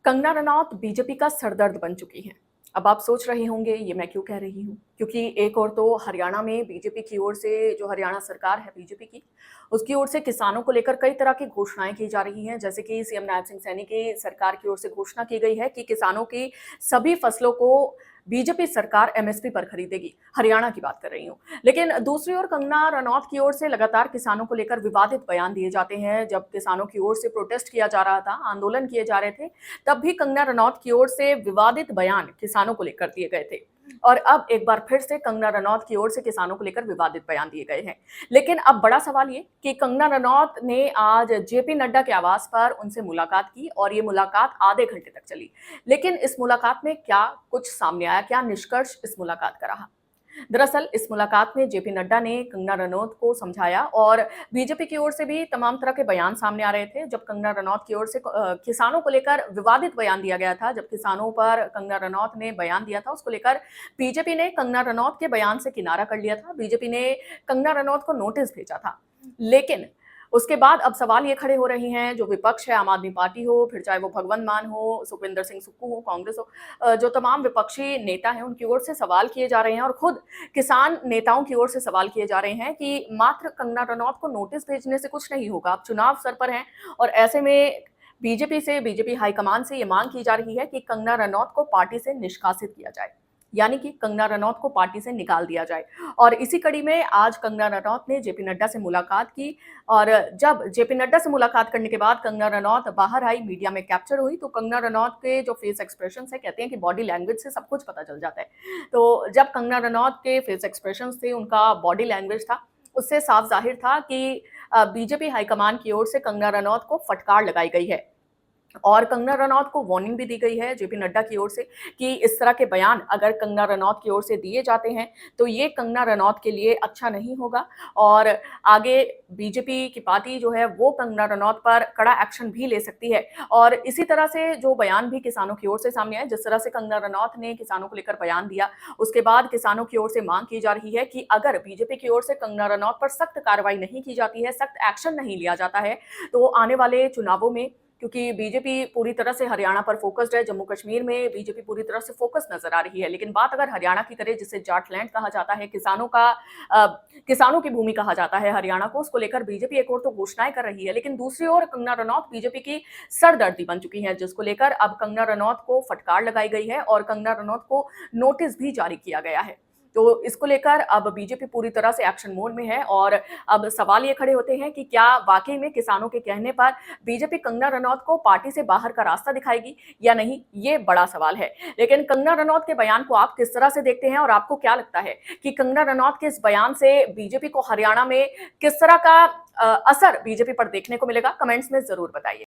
Kangana Ranaut BJP का सरदर्द बन चुकी हैं। अब आप सोच रहे होंगे ये मैं क्यों कह रही हूँ? क्योंकि एक ओर तो हरियाणा में बीजेपी की ओर से जो हरियाणा सरकार है बीजेपी की, उसकी ओर से किसानों को लेकर कई तरह की घोषणाएँ की जा रही हैं। जैसे कि सीएम नायब सिंह सैनी की सरकार की ओर से घोषणा की गई है कि किसानों की सभी फसलों को बीजेपी सरकार एमएसपी पर खरीदेगी। हरियाणा की बात कर रही हूँ। लेकिन दूसरी ओर कंगना रनौत की ओर से लगातार किसानों को लेकर विवादित बयान दिए जाते हैं। जब किसानों की ओर से प्रोटेस्ट किया जा रहा था, आंदोलन किए जा रहे थे, तब भी कंगना रनौत की ओर से विवादित बयान किसानों को लेकर दिए गए थे और अब एक बार फिर से कंगना रनौत की ओर से किसानों को लेकर विवादित बयान दिए गए हैं। लेकिन अब बड़ा सवाल ये कि कंगना रनौत ने आज जेपी नड्डा के आवास पर उनसे मुलाकात की और ये मुलाकात आधे घंटे तक चली। लेकिन इस मुलाकात में क्या कुछ सामने आया, क्या निष्कर्ष इस मुलाकात का रहा? दरअसल इस मुलाकात में जेपी नड्डा ने कंगना रनौत को समझाया और बीजेपी की ओर से भी तमाम तरह के बयान सामने आ रहे थे। जब कंगना रनौत की ओर से किसानों को लेकर विवादित बयान दिया गया था, जब किसानों पर कंगना रनौत ने बयान दिया था, उसको लेकर बीजेपी ने कंगना रनौत के बयान से किनारा कर लिया था। बीजेपी ने कंगना रनौत को नोटिस भेजा था। लेकिन उसके बाद अब सवाल ये खड़े हो रहे हैं, जो विपक्ष है, आम आदमी पार्टी हो, फिर चाहे वो भगवंत मान हो, सुखविंदर सिंह सुक्खू हो, कांग्रेस हो, जो तमाम विपक्षी नेता हैं, उनकी ओर से सवाल किए जा रहे हैं और खुद किसान नेताओं की ओर से सवाल किए जा रहे हैं कि मात्र कंगना रनौत को नोटिस भेजने से कुछ नहीं होगा। अब चुनाव सर पर हैं और ऐसे में बीजेपी हाईकमान से ये मांग की जा रही है कि कंगना रनौत को पार्टी से निष्कासित किया जाए, यानी कि कंगना रनौत को पार्टी से निकाल दिया जाए। और इसी कड़ी में आज कंगना रनौत ने जेपी नड्डा से मुलाकात की और जब जेपी नड्डा से मुलाकात करने के बाद कंगना रनौत बाहर आई, मीडिया में कैप्चर हुई, तो कंगना रनौत के जो फेस एक्सप्रेशंस है, कहते हैं कि बॉडी लैंग्वेज से सब कुछ पता चल जाता है। तो जब कंगना रनौत के फेस एक्सप्रेशंस थे, उनका बॉडी लैंग्वेज था, उससे साफ ज़ाहिर था कि बीजेपी हाईकमान की ओर से कंगना रनौत को फटकार लगाई गई है। और कंगना रनौत को वार्निंग भी दी गई है जेपी नड्डा की ओर से कि इस तरह के बयान अगर कंगना रनौत की ओर से दिए जाते हैं तो ये कंगना रनौत के लिए अच्छा नहीं होगा और आगे बीजेपी की पार्टी जो है वो कंगना रनौत पर कड़ा एक्शन भी ले सकती है। और इसी तरह से जो बयान भी किसानों की ओर से सामने आए, जिस तरह से कंगना रनौत ने किसानों को लेकर बयान दिया, उसके बाद किसानों की ओर से मांग की जा रही है कि अगर बीजेपी की ओर से कंगना रनौत पर सख्त कार्रवाई नहीं की जाती है, सख्त एक्शन नहीं लिया जाता है, तो आने वाले चुनावों में, क्योंकि बीजेपी पूरी तरह से हरियाणा पर फोकस्ड है, जम्मू कश्मीर में बीजेपी पूरी तरह से फोकस नजर आ रही है। लेकिन बात अगर हरियाणा की करें, जिसे जाटलैंड कहा जाता है, किसानों की भूमि कहा जाता है हरियाणा को, उसको लेकर बीजेपी एक ओर तो घोषणाएं कर रही है, लेकिन दूसरी ओर कंगना रनौत बीजेपी की सरदर्दी बन चुकी है, जिसको लेकर अब कंगना रनौत को फटकार लगाई गई है और कंगना रनौत को नोटिस भी जारी किया गया है। तो इसको लेकर अब बीजेपी पूरी तरह से एक्शन मोड में है और अब सवाल ये खड़े होते हैं कि क्या वाकई में किसानों के कहने पर बीजेपी कंगना रनौत को पार्टी से बाहर का रास्ता दिखाएगी या नहीं, ये बड़ा सवाल है। लेकिन कंगना रनौत के बयान को आप किस तरह से देखते हैं और आपको क्या लगता है कि कंगना रनौत के इस बयान से बीजेपी को हरियाणा में किस तरह का असर बीजेपी पर देखने को मिलेगा? कमेंट्स में जरूर बताइए।